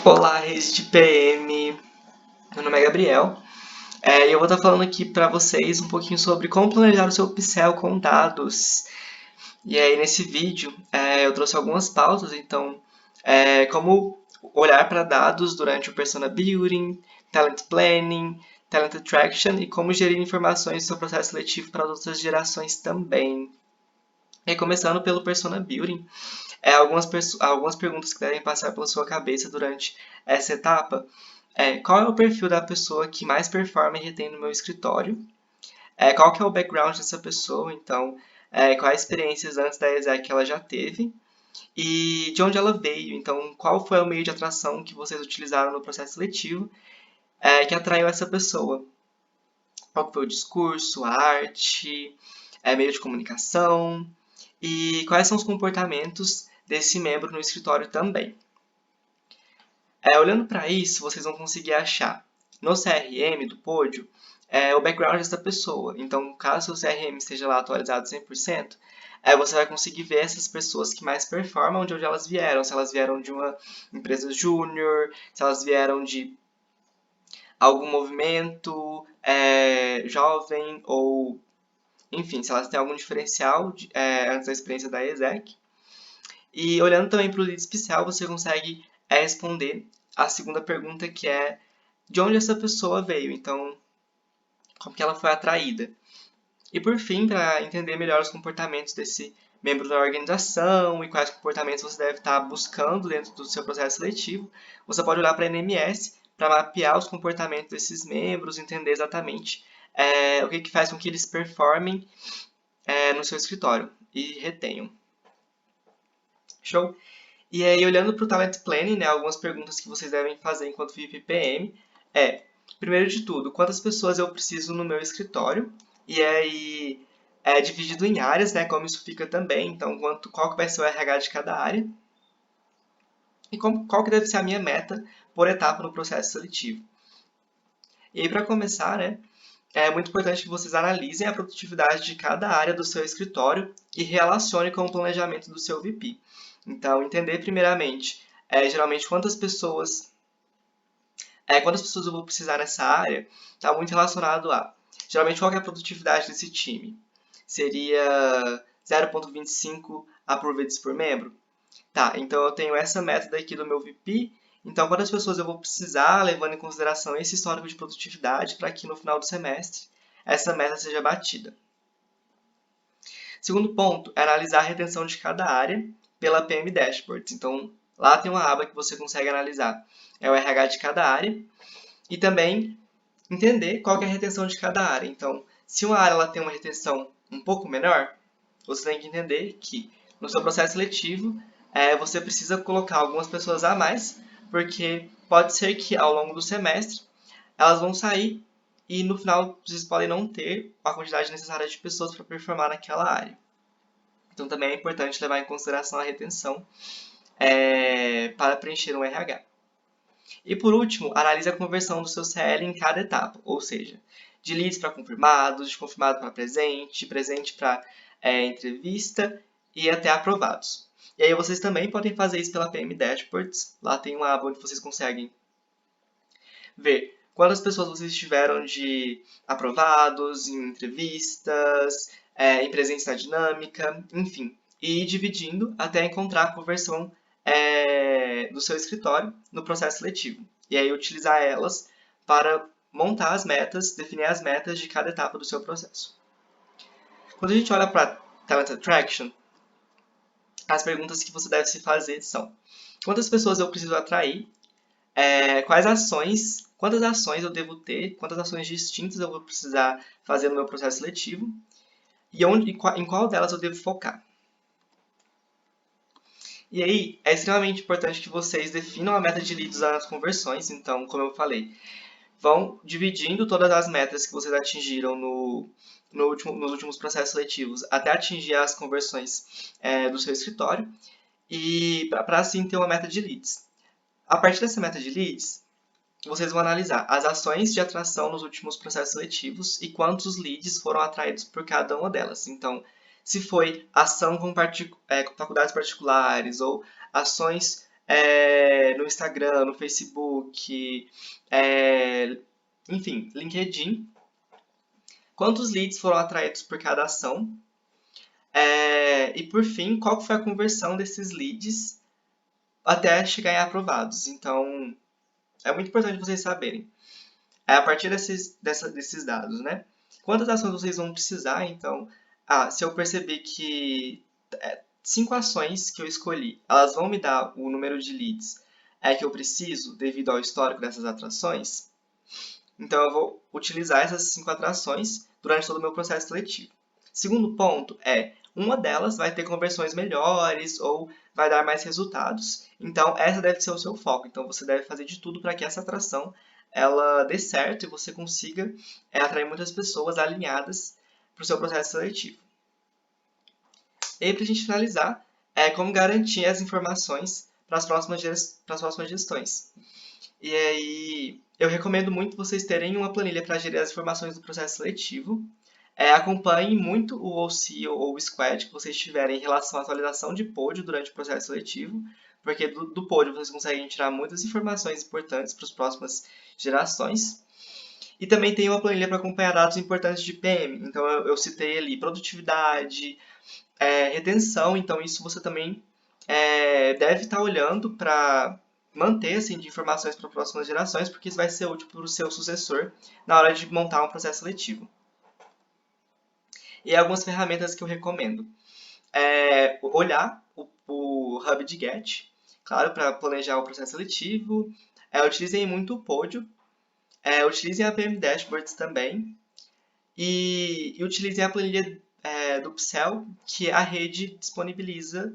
Olá, rede de PM. Meu nome é Gabriel. E eu vou estar falando aqui para vocês um pouquinho sobre como planejar o seu Excel com dados. E aí, nesse vídeo, eu trouxe algumas pautas. Então, como olhar para dados durante o Persona Building, Talent Planning, Talent Attraction e como gerir informações do seu processo seletivo para outras gerações também. E começando pelo Persona Building, algumas perguntas que devem passar pela sua cabeça durante essa etapa. Qual é o perfil da pessoa que mais performa e retém no meu escritório? Qual que é o background dessa pessoa? Então, quais experiências antes da exec ela já teve? E de onde ela veio? Então, qual foi o meio de atração que vocês utilizaram no processo seletivo que atraiu essa pessoa? Qual que foi o discurso, a arte, meio de comunicação? E quais são os comportamentos desse membro no escritório também? Olhando para isso, vocês vão conseguir achar no CRM do Pódio o background dessa pessoa. Então, caso o CRM esteja lá atualizado 100%, você vai conseguir ver essas pessoas que mais performam, de onde elas vieram. Se elas vieram de uma empresa júnior, se elas vieram de algum movimento jovem, ou enfim, se elas têm algum diferencial antes da experiência da exec. E olhando também para o lead especial, você consegue responder a segunda pergunta, que é de onde essa pessoa veio, então como que ela foi atraída. E por fim, para entender melhor os comportamentos desse membro da organização e quais comportamentos você deve estar buscando dentro do seu processo seletivo, você pode olhar para a NMS para mapear os comportamentos desses membros, entender exatamente o que faz com que eles performem no seu escritório e retenham. Show? E aí, olhando para o Talent Planning, né, algumas perguntas que vocês devem fazer enquanto VP-PM primeiro de tudo, quantas pessoas eu preciso no meu escritório? E aí, dividido em áreas, né, como isso fica também. Então, qual que vai ser o RH de cada área? E qual que deve ser a minha meta por etapa no processo seletivo? E aí, para começar, né, é muito importante que vocês analisem a produtividade de cada área do seu escritório e relacione com o planejamento do seu VP. Então, entender primeiramente, geralmente quantas pessoas eu vou precisar nessa área, está muito relacionado a, geralmente, qual que é a produtividade desse time? Seria 0,25 approveds por membro? Tá, então eu tenho essa método aqui do meu VP, então quantas pessoas eu vou precisar, levando em consideração esse histórico de produtividade, para que no final do semestre essa meta seja batida. Segundo ponto é analisar a retenção de cada área pela PM Dashboards. Então, lá tem uma aba que você consegue analisar o RH de cada área e também entender qual que é a retenção de cada área. Então, se uma área ela tem uma retenção um pouco menor, você tem que entender que no seu processo seletivo você precisa colocar algumas pessoas a mais, porque pode ser que ao longo do semestre elas vão sair e no final vocês podem não ter a quantidade necessária de pessoas para performar naquela área. Então também é importante levar em consideração a retenção para preencher um RH. E por último, analise a conversão do seu CL em cada etapa, ou seja, de leads para confirmados, de confirmado para presente, de presente para entrevista e até aprovados. E aí vocês também podem fazer isso pela PM Dashboards. Lá tem uma aba onde vocês conseguem ver quantas pessoas vocês tiveram de aprovados em entrevistas, em presença na dinâmica, enfim. E ir dividindo até encontrar a conversão do seu escritório no processo seletivo. E aí utilizar elas para montar as metas, definir as metas de cada etapa do seu processo. Quando a gente olha para Talent Attraction, as perguntas que você deve se fazer são: quantas pessoas eu preciso atrair? Quantas ações eu devo ter? Quantas ações distintas eu vou precisar fazer no meu processo seletivo? E em qual delas eu devo focar? E aí, é extremamente importante que vocês definam a meta de leads nas conversões. Então, como eu falei, vão dividindo todas as metas que vocês atingiram nos últimos processos seletivos até atingir as conversões do seu escritório e para assim ter uma meta de leads. A partir dessa meta de leads, vocês vão analisar as ações de atração nos últimos processos seletivos e quantos leads foram atraídos por cada uma delas. Então, se foi ação com faculdades particulares ou ações no Instagram, no Facebook, enfim, LinkedIn. Quantos leads foram atraídos por cada ação? E por fim, qual foi a conversão desses leads até chegar em aprovados? Então, é muito importante vocês saberem. A partir desses dados, né? Quantas ações vocês vão precisar? Então, se eu perceber que 5 ações que eu escolhi, elas vão me dar o número de leads que eu preciso devido ao histórico dessas atrações, então eu vou utilizar essas 5 atrações durante todo o meu processo seletivo. Segundo ponto uma delas vai ter conversões melhores ou vai dar mais resultados. Então, essa deve ser o seu foco. Então, você deve fazer de tudo para que essa atração ela dê certo e você consiga atrair muitas pessoas alinhadas para o seu processo seletivo. E aí, para a gente finalizar, como garantir as informações para as próximas gestões. E aí, eu recomendo muito vocês terem uma planilha para gerir as informações do processo seletivo. Acompanhem muito o OC ou o Squad que vocês tiverem em relação à atualização de pódio durante o processo seletivo, porque do pódio vocês conseguem tirar muitas informações importantes para as próximas gerações. E também tem uma planilha para acompanhar dados importantes de PM. Então, eu citei ali produtividade, retenção. Então, isso você também deve estar olhando para manter assim, de informações para próximas gerações, porque isso vai ser útil para o seu sucessor na hora de montar um processo seletivo. E algumas ferramentas que eu recomendo. Olhar o Hub de Get, claro, para planejar o processo seletivo. Utilizem muito o Podio. Utilizem a PM Dashboards também. E utilizem a planilha do Psel, que a rede disponibiliza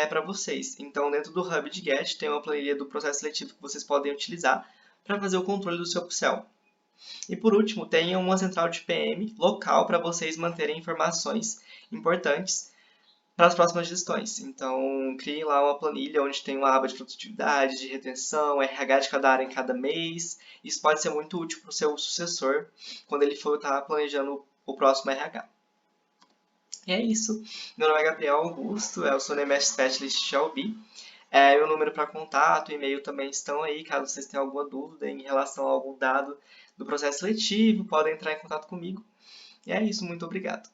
para vocês. Então, dentro do Hub de Get, tem uma planilha do processo seletivo que vocês podem utilizar para fazer o controle do seu Psel. E por último, tenha uma central de PM local para vocês manterem informações importantes para as próximas gestões. Então, criem lá uma planilha onde tem uma aba de produtividade, de retenção, RH de cada área em cada mês. Isso pode ser muito útil para o seu sucessor quando ele for estar planejando o próximo RH. E é isso. Meu nome é Gabriel Augusto, eu sou NMS Specialist Xiaobi. Meu número para contato, e-mail também estão aí, caso vocês tenham alguma dúvida em relação a algum dado do processo seletivo, podem entrar em contato comigo. E é isso, muito obrigado.